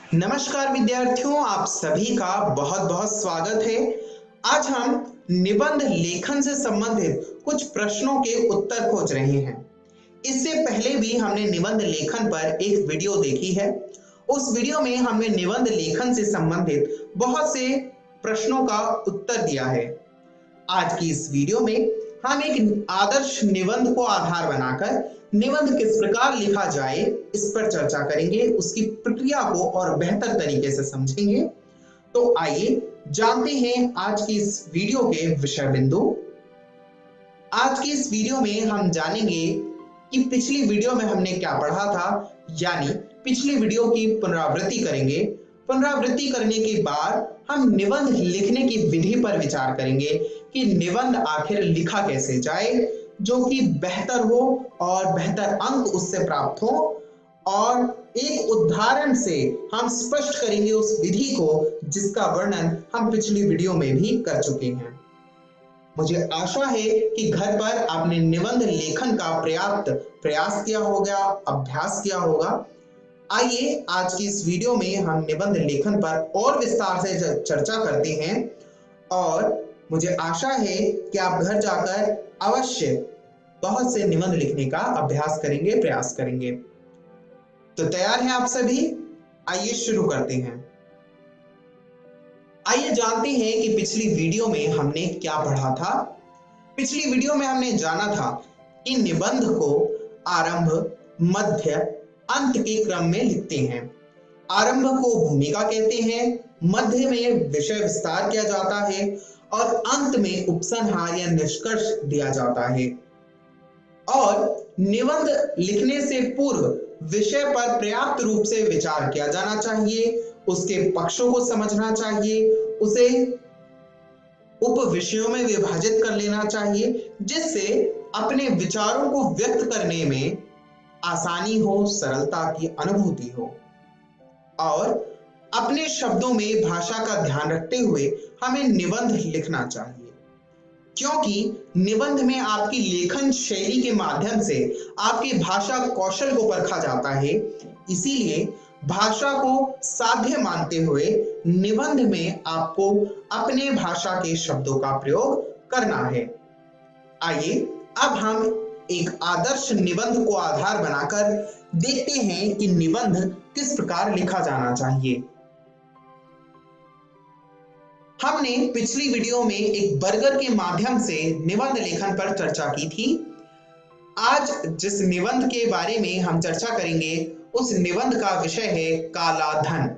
नमस्कार विद्यार्थियों, आप सभी का बहुत बहुत स्वागत है। आज हम निबंध लेखन से संबंधित कुछ प्रश्नों के उत्तर खोज रहे हैं। इससे पहले भी हमने निबंध लेखन पर एक वीडियो देखी है। उस वीडियो में हमने निबंध लेखन से संबंधित बहुत से प्रश्नों का उत्तर दिया है। आज की इस वीडियो में हम एक आदर्श निबंध को आधार बनाकर निबंध किस प्रकार लिखा जाए इस पर चर्चा करेंगे, उसकी प्रक्रिया को और बेहतर तरीके से समझेंगे। तो आइए जानते हैं आज की इस वीडियो के विषय बिंदु। आज की इस वीडियो में हम जानेंगे कि पिछली वीडियो में हमने क्या पढ़ा था, यानी पिछली वीडियो की पुनरावृत्ति करेंगे। पुनरावृत्ति करने के बाद हम निबंध लिखने की विधि पर विचार करेंगे कि निबंध आखिर लिखा कैसे जाए जो कि बेहतर हो और बेहतर अंक उससे प्राप्त हो, और एक उदाहरण से हम स्पष्ट करेंगे उस विधि को जिसका वर्णन हम पिछली वीडियो में भी कर चुके हैं। मुझे आशा है कि घर पर आपने निबंध लेखन का पर्याप्त प्रयास किया होगा, अभ्यास किया होगा। आइए आज की इस वीडियो में हम निबंध लेखन पर और विस्तार से चर्चा करते हैं, और मुझे आशा है कि आप घर जाकर अवश्य बहुत से निबंध लिखने का अभ्यास करेंगे, प्रयास करेंगे। तो तैयार हैं आप सभी? आइए शुरू करते हैं। आइए जानते हैं कि पिछली वीडियो में हमने क्या पढ़ा था। पिछली वीडियो में हमने जाना था कि निबंध को आरंभ, मध्य, अंत के क्रम में लिखते हैं। आरंभ को भूमिका कहते हैं, मध्य में विषय विस्तार किया जाता है और अंत में उपसंहार या निष्कर्ष दिया जाता है। और निबंध लिखने से पूर्व विषय पर पर्याप्त रूप से विचार किया जाना चाहिए, उसके पक्षों को समझना चाहिए, उसे उप विषयों में विभाजित कर लेना चाहिए जिससे अपने विचारों को व्यक्त करने में आसानी हो, सरलता की अनुभूति हो। और अपने शब्दों में भाषा का ध्यान रखते हुए हमें निबंध लिखना चाहिए, क्योंकि निबंध में आपकी लेखन शैली के माध्यम से आपकी भाषा कौशल को परखा जाता है। इसीलिए भाषा को साध्य मानते हुए निबंध में आपको अपने भाषा के शब्दों का प्रयोग करना है। आइए अब हम एक आदर्श निबंध को आधार बनाकर देखते हैं कि निबंध किस प्रकार लिखा जाना चाहिए। हमने पिछली वीडियो में एक बर्गर के माध्यम से निबंध लेखन पर चर्चा की थी। आज जिस निबंध के बारे में हम चर्चा करेंगे उस निबंध का विषय है काला धन।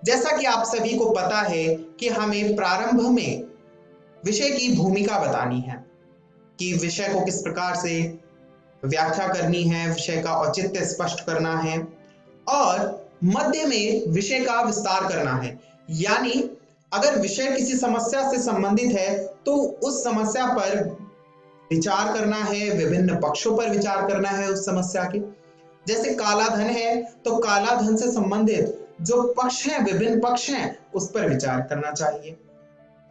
जैसा कि आप सभी को पता है कि हमें प्रारंभ में विषय की भूमिका बतानी है कि विषय को किस प्रकार से व्याख्या करनी है, विषय का औचित्य स्पष्ट करना है, और मध्य में विषय का विस्तार करना है। यानी अगर विषय किसी समस्या से संबंधित है तो उस समस्या पर विचार करना है, विभिन्न पक्षों पर विचार करना है उस समस्या के। जैसे काला धन है तो काला धन से संबंधित जो पक्ष हैं, विभिन्न पक्ष हैं, उस पर विचार करना चाहिए।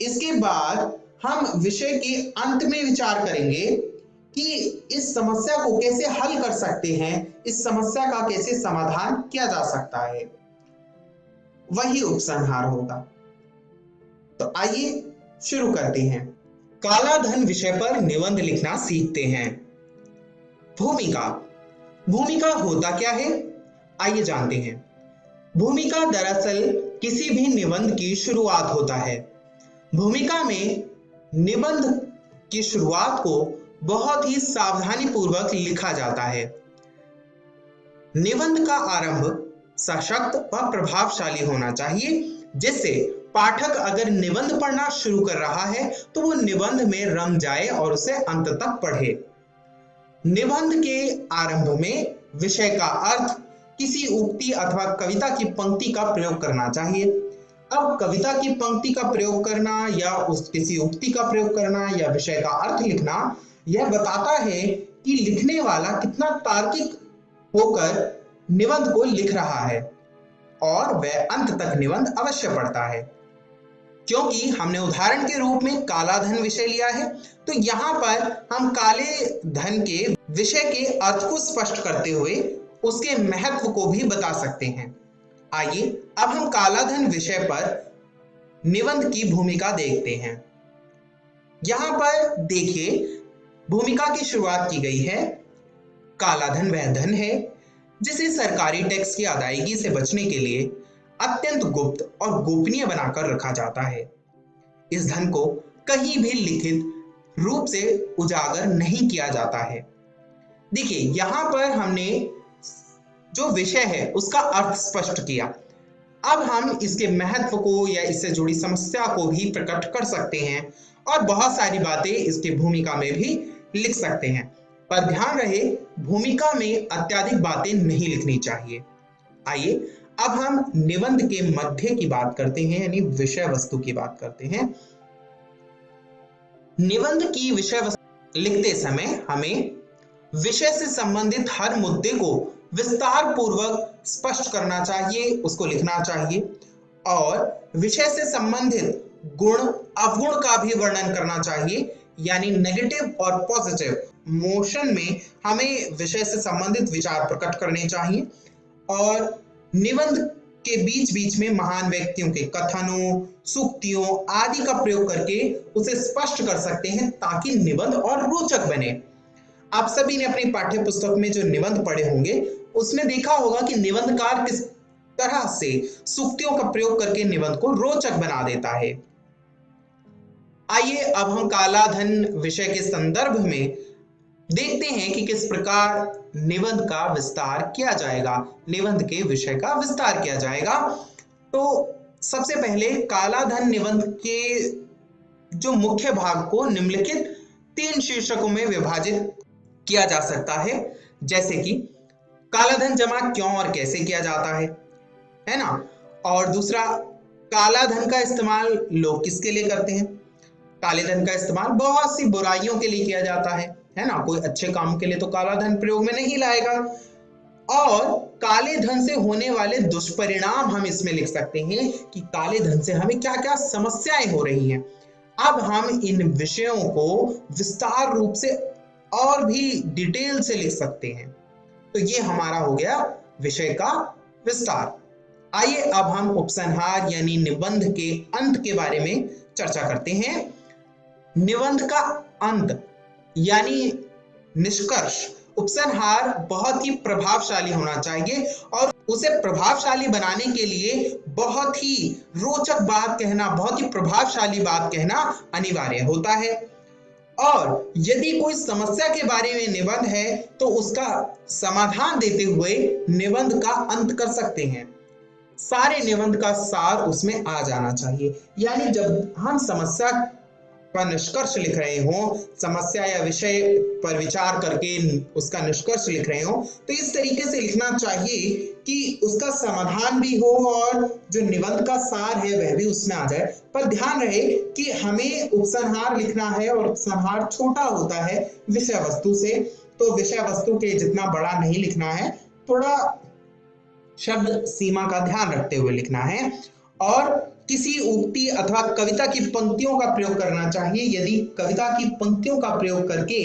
इसके बाद हम विषय के अंत में विचार करेंगे कि इस समस्या को कैसे हल कर सकते हैं, इस समस्या का कैसे समाधान किया जा सकता है, वही उपसंहार होगा। तो आइए शुरू करते हैं। काला धन विषय पर निबंध लिखना सीखते हैं। भूमिका। भूमिका होता क्या है, आइए जानते हैं। भूमिका दरअसल किसी भी निबंध की शुरुआत होता है। भूमिका में निबंध की शुरुआत को बहुत ही सावधानी पूर्वक लिखा जाता है। निबंध का आरंभ सशक्त व प्रभावशाली होना चाहिए, जिससे पाठक अगर निबंध पढ़ना शुरू कर रहा है तो वो निबंध में रम जाए और उसे अंत तक पढ़े। निबंध के आरंभ में विषय का अर्थ, किसी उक्ति अथवा कविता की पंक्ति का प्रयोग करना चाहिए। अब कविता की पंक्ति का प्रयोग करना या किसी उक्ति का प्रयोग करना या विषय का अर्थ लिखना, यह बताता है कि लिखने वाला कितना तार्किक होकर निबंध को लिख रहा है और वह अंत तक निबंध अवश्य पढ़ता है। क्योंकि हमने उदाहरण के रूप में काला धन विषय लिया है, तो यहाँ पर हम काले धन के विषय के अर्थ को स्पष्ट करते हुए उसके महत्व को भी बता सकते हैं। आइए अब हम काला धन विषय पर निबंध की भूमिका देखते हैं। यहां पर देखिए भूमिका की शुरुआत की गई है। काला धन वह धन है जिसे सरकारी टैक्स की अदायगी से बचने के लिए अत्यंत गुप्त और गोपनीय बनाकर रखा जाता है। इस धन को कहीं भी लिखित रूप से उजागर नहीं किया जाता है। देखिए यहां पर हमने जो विषय है उसका अर्थ स्पष्ट किया। अब हम इसके महत्व को या इससे जुड़ी समस्या को भी प्रकट कर सकते हैं और बहुत सारी बातें इसकी भूमिका में भी लिख सकते हैं, पर ध्यान रहे भूमिका में अत्यधिक बातें नहीं लिखनी चाहिए। आइए अब हम निबंध के मध्य की बात करते हैं, यानी विषय वस्तु की बात करते हैं। निबंध की विषय वस्तु लिखते समय हमें विषय से संबंधित हर मुद्दे को विस्तार पूर्वक स्पष्ट करना चाहिए, उसको लिखना चाहिए और विषय से संबंधित गुण अवगुण का भी वर्णन करना चाहिए, यानी नेगेटिव और पॉजिटिव मोशन में हमें विषय से संबंधित विचार प्रकट करने चाहिए। और निबंध के बीच बीच में महान व्यक्तियों के कथनों, सूक्तियों आदि का प्रयोग करके उसे स्पष्ट कर सकते हैं ताकि निबंध और रोचक बने। आप सभी ने अपनी पाठ्य पुस्तक में जो निबंध पढ़े होंगे उसमें देखा होगा कि निबंधकार किस तरह से सूक्तियों का प्रयोग करके निबंध को रोचक बना देता है। आइए अब हम काला धन विषय के संदर्भ में देखते हैं कि किस प्रकार निबंध का विस्तार किया जाएगा, निबंध के विषय का विस्तार किया जाएगा। तो सबसे पहले काला धन निबंध के जो मुख्य भाग को निम्नलिखित 3 शीर्षकों में विभाजित किया जा सकता है, जैसे कि काला धन जमा क्यों और कैसे किया जाता है ना। और दूसरा, काला धन का इस्तेमाल लोग किसके लिए करते हैं। काले धन का इस्तेमाल बहुत सी बुराइयों के लिए किया जाता है ना। कोई अच्छे काम के लिए तो काला धन प्रयोग में नहीं लाएगा। और काले धन से होने वाले दुष्परिणाम हम इसमें लिख सकते हैं कि काले धन से हमें क्या क्या समस्याएं हो रही हैं। अब हम इन विषयों को विस्तार रूप से और भी डिटेल से लिख सकते हैं। तो ये हमारा हो गया विषय का विस्तार। आइए अब हम उपसंहार यानी निबंध के अंत के बारे में चर्चा करते हैं। निबंध का अंत यानी निष्कर्ष, उपसंहार बहुत ही प्रभावशाली होना चाहिए और उसे प्रभावशाली बनाने के लिए बहुत ही रोचक बात कहना, बहुत ही प्रभावशाली बात कहना अनिवार्य होता है। और यदि कोई समस्या के बारे में निबंध है तो उसका समाधान देते हुए निबंध का अंत कर सकते हैं। सारे निबंध का सार उसमें आ जाना चाहिए, यानी जब हम समस्या का निष्कर्ष लिख रहे हो, समस्या या विषय पर विचार करके उसका निष्कर्ष लिख रहे हो, तो इस तरीके से लिखना चाहिए कि उसका समाधान भी हो और जो निबंध का सार है वह भी उसमें आ जाए। पर ध्यान रहे कि हमें उपसंहार लिखना है और उपसंहार छोटा होता है विषय वस्तु से, तो विषय वस्तु के जितना बड़ा नहीं लिखना है, थोड़ा शब्द सीमा का ध्यान रखते हुए लिखना है। और किसी उक्ति अथवा कविता की पंक्तियों का प्रयोग करना चाहिए। यदि कविता की पंक्तियों का प्रयोग करके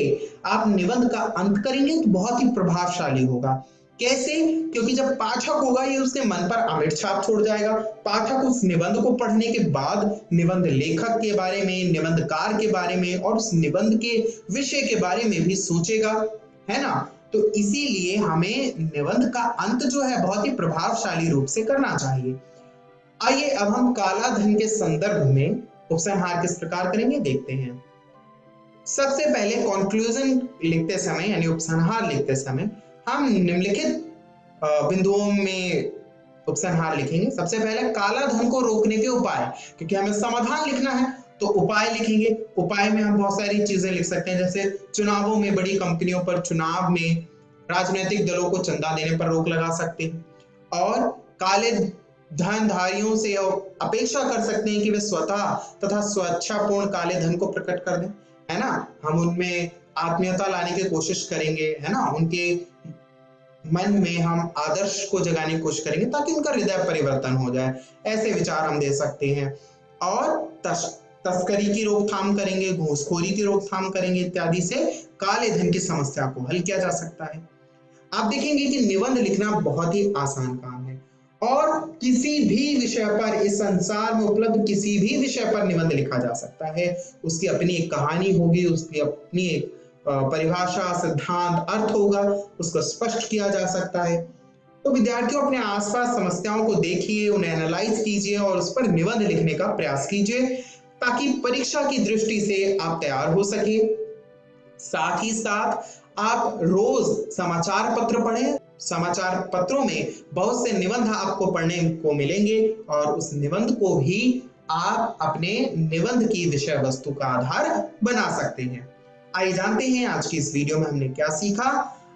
आप निबंध का अंत करेंगे तो बहुत ही प्रभावशाली होगा। कैसे? क्योंकि जब पाठक होगा ये उसके मन पर अमिट छाप छोड़ जाएगा। पाठक उस निबंध को पढ़ने के बाद निबंध लेखक के बारे में, निबंधकार के बारे में और उस निबंध के विषय के बारे में भी सोचेगा, है ना। तो इसीलिए हमें निबंध का अंत जो है बहुत ही प्रभावशाली रूप से करना चाहिए। आइए अब हम काला धन के संदर्भ में उपसंहार किस प्रकार करेंगे देखते हैं। सबसे पहले कंक्लूजन लिखते समय यानी उपसंहार लिखते समय हम निम्नलिखित बिंदुओं में उपसंहार लिखेंगे। सबसे पहले काला धन को रोकने के उपाय, क्योंकि हमें समाधान लिखना है तो उपाय लिखेंगे। उपाय में हम बहुत सारी चीजें लिख सकते हैं, जैसे चुनावों में बड़ी कंपनियों पर चुनाव में राजनीतिक दलों को चंदा देने पर रोक लगा सकते हैं और काले धनधारियों से अपेक्षा कर सकते हैं कि वे स्वतः तथा स्वेच्छापूर्ण काले धन को प्रकट कर दें, है ना। हम उनमें आत्मीयता लाने की कोशिश करेंगे, है ना। उनके मन में हम आदर्श को जगाने की कोशिश करेंगे ताकि उनका हृदय परिवर्तन हो जाए। ऐसे विचार हम दे सकते हैं। और तस्करी की रोकथाम करेंगे, घूसखोरी की रोकथाम करेंगे, इत्यादि से काले धन की समस्या को हल किया जा सकता है। आप देखेंगे कि निबंध लिखना बहुत ही आसान काम है और किसी भी विषय पर, इस संसार में उपलब्ध किसी भी विषय पर निबंध लिखा जा सकता है। उसकी अपनी एक कहानी होगी, उसकी अपनी एक परिभाषा, सिद्धांत, अर्थ होगा, उसको स्पष्ट किया जा सकता है। तो विद्यार्थियों अपने आसपास समस्याओं को देखिए, उन्हें एनालाइज कीजिए और उस पर निबंध लिखने का प्रयास कीजिए ताकि परीक्षा की दृष्टि से आप तैयार हो सके। साथ ही साथ आप रोज समाचार पत्र पढ़ें। समाचार पत्रों में बहुत से निबंध आपको पढ़ने को मिलेंगे और उस निबंध को भी आप अपने निबंध की विषय वस्तु का आधार बना सकते हैं। आइए जानते हैं आज की इस वीडियो में हमने क्या सीखा।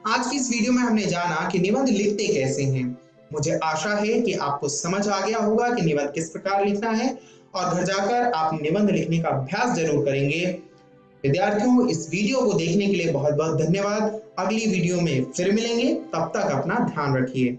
आज की इस वीडियो में हमने जाना कि निबंध लिखते कैसे हैं। मुझे आशा है कि आपको समझ आ गया होगा कि निबंध किस प्रकार लिखना है और घर जाकर आप निबंध लिखने का अभ्यास जरूर करेंगे। विद्यार्थियों, इस वीडियो को देखने के लिए बहुत बहुत धन्यवाद। अगली वीडियो में फिर मिलेंगे, तब तक अपना ध्यान रखिए।